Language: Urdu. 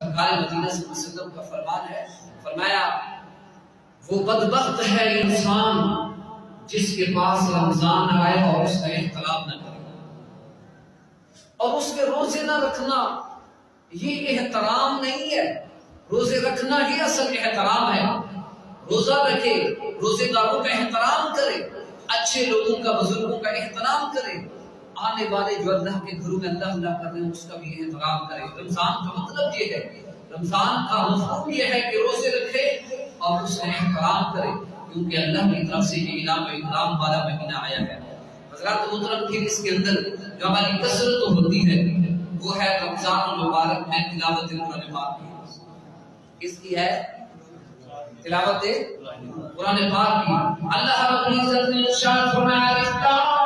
سرکار مدینہ صلی اللہ علیہ وسلم کا فرمان ہے، فرمایا وہ بدبخت ہے انسان جس کے پاس رمضان آئے اور اس کا احترام نہ کرے، اور اس کے روزے نہ رکھنا یہ احترام نہیں ہے، روزے رکھنا ہی اصل احترام ہے۔ روزہ رکھے، روزے داروں کا احترام کرے، اچھے لوگوں کا، بزرگوں کا احترام کرے، آنے والے جو اللہ کے گھروں میں اللہ اللہ کر رہے ہیں اس کا بھی احترام کرے۔ رمضان کا مطلب یہ ہے، رمضان کا مفہوم یہ ہے کہ روزے رکھے اور اس کا احترام کرے، کیونکہ اللہ کی طرف سے یہ انعام و اکرام والا مہینہ آیا ہے۔ حضرات محترم، پھر اس کے اندر جو ہماری کثرت ہوتی ہے وہ ہے رمضان المبارک میں تلاوت قرآن پاک کی۔ کس کی ہے؟ تلاوت قرآن پاک کی۔ اللہ رب العزت نے ارشاد فرمایا